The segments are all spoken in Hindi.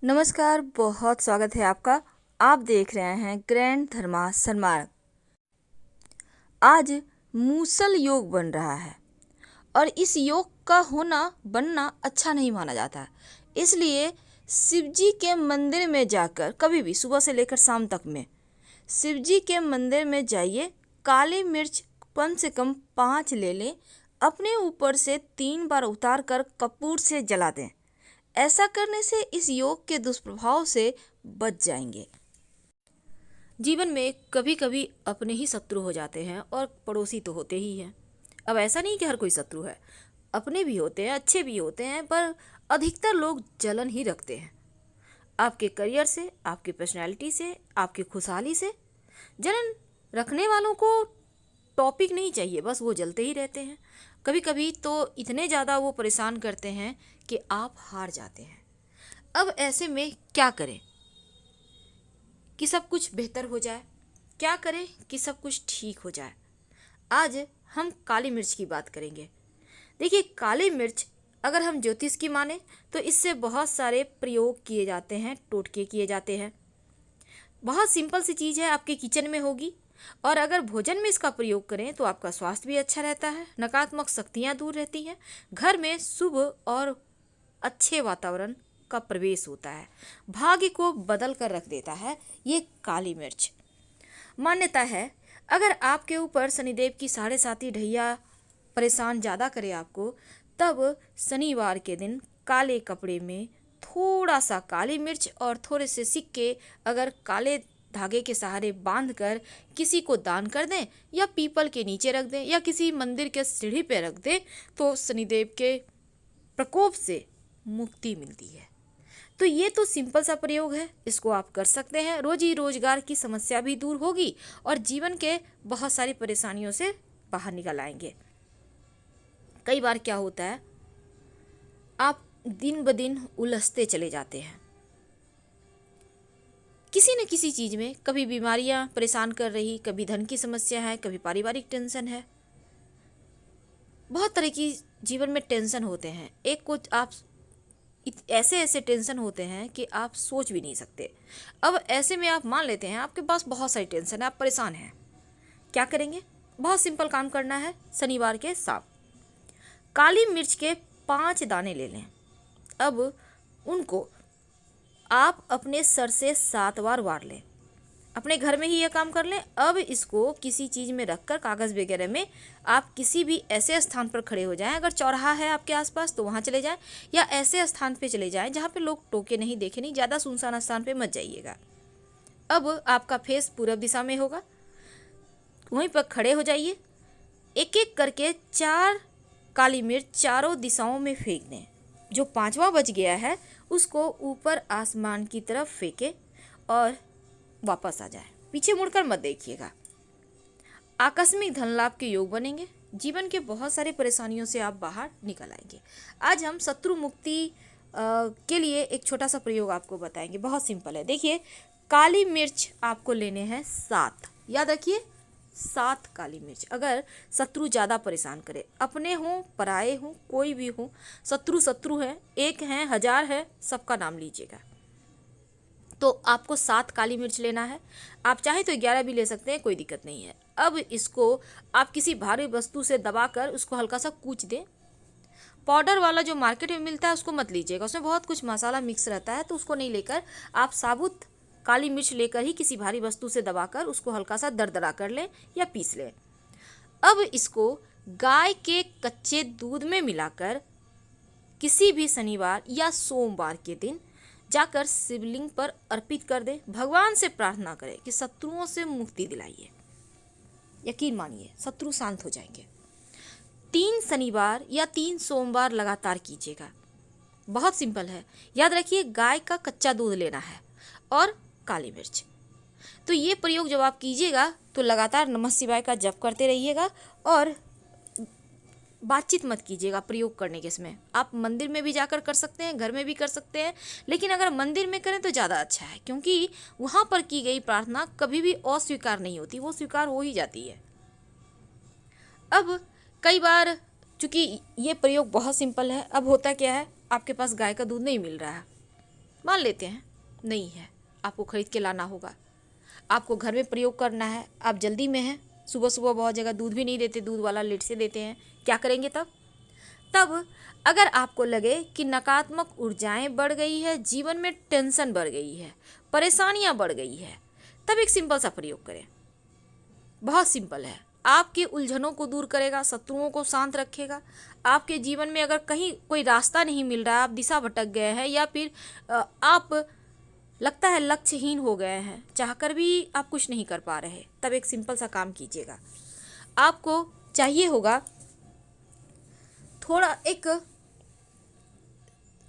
नमस्कार, बहुत स्वागत है आपका। आप देख रहे हैं ग्रैंड धर्मा सन्मार्ग। आज मूसल योग बन रहा है और इस योग का बनना अच्छा नहीं माना जाता। इसलिए शिवजी के मंदिर में जाकर कभी भी सुबह से लेकर शाम तक में शिवजी के मंदिर में जाइए, काली मिर्च कम से कम 5 ले लें, अपने ऊपर से 3 बार उतार कर कपूर से जला दें। ऐसा करने से इस योग के दुष्प्रभाव से बच जाएंगे। जीवन में कभी कभी अपने ही शत्रु हो जाते हैं और पड़ोसी तो होते ही हैं। अब ऐसा नहीं कि हर कोई शत्रु है, अपने भी होते हैं, अच्छे भी होते हैं, पर अधिकतर लोग जलन ही रखते हैं। आपके करियर से, आपकी पर्सनैलिटी से, आपकी खुशहाली से जलन रखने वालों को टॉपिक नहीं चाहिए, बस वो जलते ही रहते हैं। कभी कभी तो इतने ज़्यादा वो परेशान करते हैं कि आप हार जाते हैं। अब ऐसे में क्या करें कि सब कुछ बेहतर हो जाए? क्या करें कि सब कुछ ठीक हो जाए? आज हम काली मिर्च की बात करेंगे। देखिए, काली मिर्च अगर हम ज्योतिष की माने तो इससे बहुत सारे प्रयोग किए जाते हैं, टोटके किए जाते हैं। बहुत सिंपल सी चीज़ है, आपके किचन में होगी, और अगर भोजन में इसका प्रयोग करें तो आपका स्वास्थ्य भी अच्छा रहता है, नकारात्मक शक्तियाँ दूर रहती हैं, घर में शुभ और अच्छे वातावरण का प्रवेश होता है, भाग्य को बदल कर रख देता है ये काली मिर्च। मान्यता है, अगर आपके ऊपर शनिदेव की 7.5 ढैया परेशान ज़्यादा करे आपको, तब शनिवार के दिन काले कपड़े में थोड़ा सा काली मिर्च और थोड़े से सिक्के अगर काले धागे के सहारे बांध कर किसी को दान कर दें, या पीपल के नीचे रख दें, या किसी मंदिर के सीढ़ी पे रख दें, तो शनिदेव के प्रकोप से मुक्ति मिलती है। तो ये तो सिंपल सा प्रयोग है, इसको आप कर सकते हैं। रोजी रोजगार की समस्या भी दूर होगी और जीवन के बहुत सारी परेशानियों से बाहर निकल आएंगे। कई बार क्या होता है, आप दिन ब दिन उलझते चले जाते हैं किसी न किसी चीज़ में। कभी बीमारियां परेशान कर रही, कभी धन की समस्या है, कभी पारिवारिक टेंशन है, बहुत तरह की जीवन में टेंशन होते हैं। एक कुछ आप ऐसे ऐसे टेंशन होते हैं कि आप सोच भी नहीं सकते। अब ऐसे में आप मान लेते हैं आपके पास बहुत सारी टेंशन है, आप परेशान हैं, क्या करेंगे? बहुत सिंपल काम करना है। शनिवार के शाम काली मिर्च के 5 दाने ले लें। अब उनको आप अपने सर से 7 बार वार लें। अपने घर में ही यह काम कर लें। अब इसको किसी चीज़ में रखकर, कागज़ वगैरह में, आप किसी भी ऐसे स्थान पर खड़े हो जाएं। अगर चौराहा है आपके आसपास तो वहाँ चले जाएं, या ऐसे स्थान पे चले जाएं जहाँ पे लोग टोके नहीं, देखे नहीं, ज़्यादा सुनसान स्थान पे मत जाइएगा। अब आपका फेस पूरब दिशा में होगा, वहीं पर खड़े हो जाइए। एक एक करके 4 काली मिर्च चारों दिशाओं में फेंक दें। जो 5वां बच गया है उसको ऊपर आसमान की तरफ फेंके और वापस आ जाए, पीछे मुड़कर मत देखिएगा। आकस्मिक धन लाभ के योग बनेंगे, जीवन के बहुत सारी परेशानियों से आप बाहर निकल आएंगे। आज हम शत्रु मुक्ति के लिए एक छोटा सा प्रयोग आपको बताएंगे, बहुत सिंपल है। देखिए, काली मिर्च आपको लेने हैं 7, याद रखिए 7 काली मिर्च। अगर शत्रु ज़्यादा परेशान करे, अपने हों पराए हों कोई भी हो, शत्रु शत्रु है, एक है हजार है, सबका नाम लीजिएगा। तो आपको 7 काली मिर्च लेना है। आप चाहे तो 11 भी ले सकते हैं, कोई दिक्कत नहीं है। अब इसको आप किसी भारी वस्तु से दबाकर उसको हल्का सा कूच दें। पाउडर वाला जो मार्केट में मिलता है उसको मत लीजिएगा, उसमें बहुत कुछ मसाला मिक्स रहता है, तो उसको नहीं लेकर आप साबुत काली मिर्च लेकर ही किसी भारी वस्तु से दबाकर उसको हल्का सा दरदरा कर लें या पीस लें। अब इसको गाय के कच्चे दूध में मिलाकर किसी भी शनिवार या सोमवार के दिन जाकर शिवलिंग पर अर्पित कर दें। भगवान से प्रार्थना करें कि शत्रुओं से मुक्ति दिलाइए। यकीन मानिए शत्रु शांत हो जाएंगे। 3 शनिवार या 3 सोमवार लगातार कीजिएगा। बहुत सिंपल है, याद रखिए गाय का कच्चा दूध लेना है और काली मिर्च। तो ये प्रयोग जब आप कीजिएगा तो लगातार नमः शिवाय का जप करते रहिएगा और बातचीत मत कीजिएगा प्रयोग करने के समय। आप मंदिर में भी जाकर कर सकते हैं, घर में भी कर सकते हैं, लेकिन अगर मंदिर में करें तो ज़्यादा अच्छा है, क्योंकि वहाँ पर की गई प्रार्थना कभी भी अस्वीकार नहीं होती, वो स्वीकार हो ही जाती है। अब कई बार चूँकि ये प्रयोग बहुत सिंपल है, अब होता क्या है, आपके पास गाय का दूध नहीं मिल रहा है, मान लेते हैं नहीं है, आपको खरीद के लाना होगा, आपको घर में प्रयोग करना है, आप जल्दी में हैं, सुबह सुबह बहुत जगह दूध भी नहीं देते, दूध वाला लेट से देते हैं, क्या करेंगे तब? तब अगर आपको लगे कि नकारात्मक ऊर्जाएं बढ़ गई है, जीवन में टेंशन बढ़ गई है, परेशानियां बढ़ गई है, तब एक सिंपल सा प्रयोग करें। बहुत सिंपल है, आपकी उलझनों को दूर करेगा, शत्रुओं को शांत रखेगा। आपके जीवन में अगर कहीं कोई रास्ता नहीं मिल रहा है, आप दिशा भटक गए हैं, या फिर आप लगता है लक्ष्यहीन हो गए हैं, चाहकर भी आप कुछ नहीं कर पा रहे, तब एक सिंपल सा काम कीजिएगा। आपको चाहिए होगा थोड़ा एक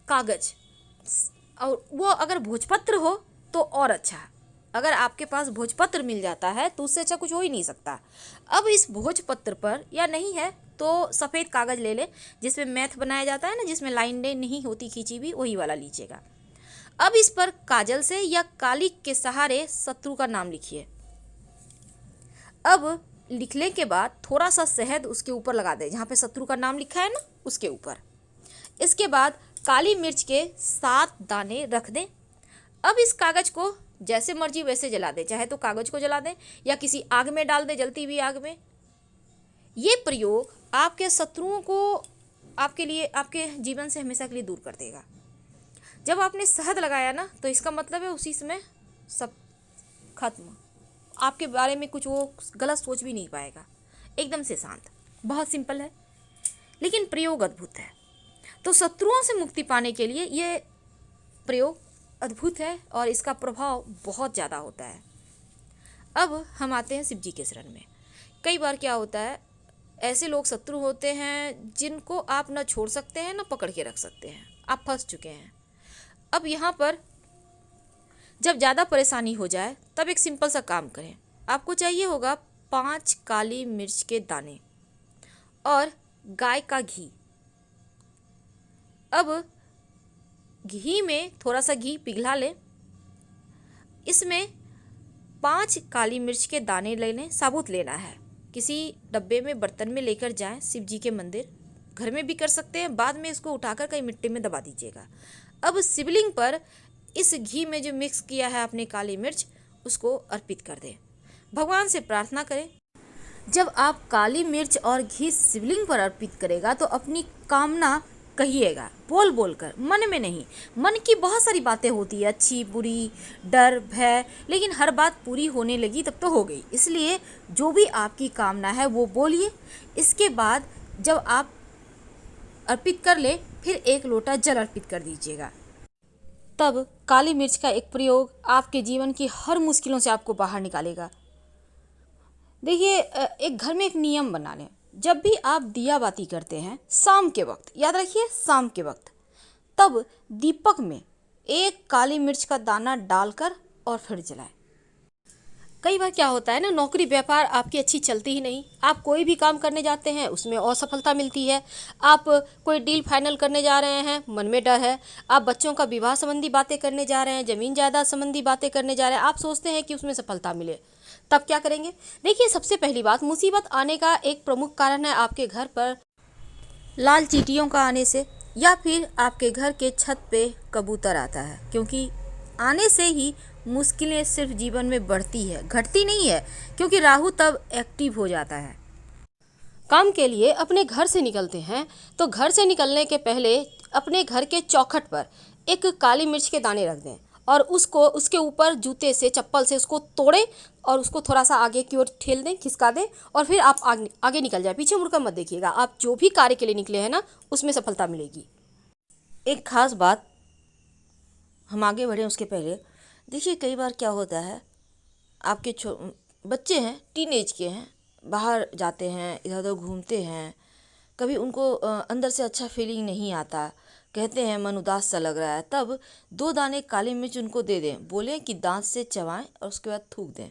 कागज, और वो अगर भोजपत्र हो तो और अच्छा है। अगर आपके पास भोजपत्र मिल जाता है तो उससे अच्छा कुछ हो ही नहीं सकता। अब इस भोजपत्र पर, या नहीं है तो सफ़ेद कागज़ ले ले जिसमें मैथ बनाया जाता है ना, जिसमें लाइनें नहीं होती खींची भी, वही वाला लीजिएगा। अब इस पर काजल से या कालिक के सहारे शत्रु का नाम लिखिए। अब लिखने के बाद थोड़ा सा शहद उसके ऊपर लगा दें, जहाँ पे शत्रु का नाम लिखा है ना उसके ऊपर। इसके बाद काली मिर्च के 7 दाने रख दें। अब इस कागज़ को जैसे मर्जी वैसे जला दें, चाहे तो कागज़ को जला दें या किसी आग में डाल दें, जलती हुई आग में। ये प्रयोग आपके शत्रुओं को आपके लिए, आपके जीवन से हमेशा के लिए दूर कर देगा। जब आपने शहद लगाया ना, तो इसका मतलब है उसी समय सब खत्म, आपके बारे में कुछ वो गलत सोच भी नहीं पाएगा, एकदम से शांत। बहुत सिंपल है लेकिन प्रयोग अद्भुत है। तो शत्रुओं से मुक्ति पाने के लिए ये प्रयोग अद्भुत है और इसका प्रभाव बहुत ज़्यादा होता है। अब हम आते हैं शिव जी के शरण में। कई बार क्या होता है, ऐसे लोग शत्रु होते हैं जिनको आप न छोड़ सकते हैं न पकड़ के रख सकते हैं, आप फंस चुके हैं। अब यहाँ पर जब ज़्यादा परेशानी हो जाए तब एक सिंपल सा काम करें। आपको चाहिए होगा 5 काली मिर्च के दाने और गाय का घी। अब घी में थोड़ा सा घी पिघला लें, इसमें 5 काली मिर्च के दाने ले लें, साबुत लेना है। किसी डब्बे में, बर्तन में लेकर जाएं शिव जी के मंदिर, घर में भी कर सकते हैं, बाद में इसको उठाकर कहीं मिट्टी में दबा दीजिएगा। अब शिवलिंग पर इस घी में जो मिक्स किया है आपने काली मिर्च, उसको अर्पित कर दें। भगवान से प्रार्थना करें। जब आप काली मिर्च और घी शिवलिंग पर अर्पित करेगा तो अपनी कामना कहिएगा, बोल बोल कर, मन में नहीं। मन की बहुत सारी बातें होती है, अच्छी बुरी, डर भय, लेकिन हर बात पूरी होने लगी तब तो हो गई। इसलिए जो भी आपकी कामना है वो बोलिए। इसके बाद जब आप अर्पित कर ले, फिर 1 लोटा जल अर्पित कर दीजिएगा। तब काली मिर्च का एक प्रयोग आपके जीवन की हर मुश्किलों से आपको बाहर निकालेगा। देखिए, एक घर में एक नियम बना लें, जब भी आप दिया बाती करते हैं शाम के वक्त, याद रखिए शाम के वक्त, तब दीपक में 1 काली मिर्च का दाना डालकर और फिर जलाएं। कई बार क्या होता है ना, नौकरी व्यापार आपकी अच्छी चलती ही नहीं, आप कोई भी काम करने जाते हैं उसमें असफलता मिलती है, आप कोई डील फाइनल करने जा रहे हैं, मन में डर है, आप बच्चों का विवाह संबंधी बातें करने जा रहे हैं, ज़मीन जायदाद संबंधी बातें करने जा रहे हैं, आप सोचते हैं कि उसमें सफलता मिले, तब क्या करेंगे? देखिए, सबसे पहली बात, मुसीबत आने का एक प्रमुख कारण है आपके घर पर लाल चींटियों का आने से, या फिर आपके घर के छत पे कबूतर आता है, क्योंकि आने से ही मुश्किलें सिर्फ जीवन में बढ़ती है, घटती नहीं है, क्योंकि राहु तब एक्टिव हो जाता है। काम के लिए अपने घर से निकलते हैं तो घर से निकलने के पहले अपने घर के चौखट पर 1 काली मिर्च के दाने रख दें और उसको उसके ऊपर जूते से, चप्पल से उसको तोड़ें और उसको थोड़ा सा आगे की ओर ठेल दें, खिसका दें, और फिर आप आगे निकल जाए। पीछे मुड़कर मत देखिएगा, आप जो भी कार्य के लिए निकले हैं ना, उसमें सफलता मिलेगी। एक खास बात, हम आगे बढ़ें उसके पहले, देखिए कई बार क्या होता है, आपके बच्चे हैं, टीनेज के हैं, बाहर जाते हैं, इधर उधर घूमते हैं, कभी उनको अंदर से अच्छा फीलिंग नहीं आता, कहते हैं मन उदास सा लग रहा है, तब 2 दाने काली मिर्च उनको दे दें, बोलें कि दांत से चबाएं और उसके बाद थूक दें।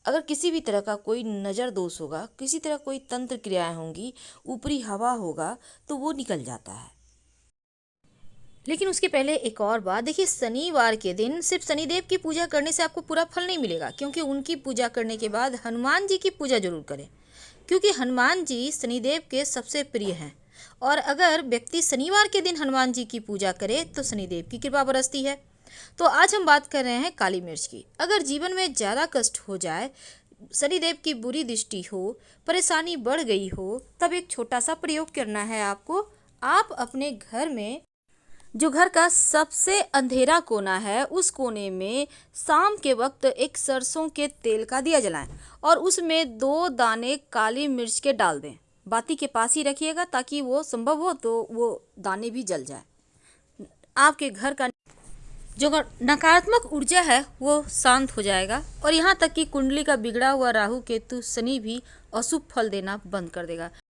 अगर किसी भी तरह का कोई नज़र दोष होगा, किसी तरह कोई तंत्र क्रियाएं होंगी, ऊपरी हवा होगा, तो वो निकल जाता है। लेकिन उसके पहले एक और बात, देखिए शनिवार के दिन सिर्फ शनिदेव की पूजा करने से आपको पूरा फल नहीं मिलेगा, क्योंकि उनकी पूजा करने के बाद हनुमान जी की पूजा जरूर करें, क्योंकि हनुमान जी शनिदेव के सबसे प्रिय हैं, और अगर व्यक्ति शनिवार के दिन हनुमान जी की पूजा करे तो शनिदेव की कृपा बरसती है। तो आज हम बात कर रहे हैं काली मिर्च की। अगर जीवन में ज़्यादा कष्ट हो जाए, शनिदेव की बुरी दृष्टि हो, परेशानी बढ़ गई हो, तब एक छोटा सा प्रयोग करना है आपको। आप अपने घर में जो घर का सबसे अंधेरा कोना है, उस कोने में शाम के वक्त एक सरसों के तेल का दिया जलाएं और उसमें 2 दाने काली मिर्च के डाल दें। बाती के पास ही रखिएगा ताकि वो संभव हो तो वो दाने भी जल जाए। आपके घर का जो नकारात्मक ऊर्जा है वो शांत हो जाएगा और यहाँ तक कि कुंडली का बिगड़ा हुआ राहु केतु शनि भी अशुभ फल देना बंद कर देगा।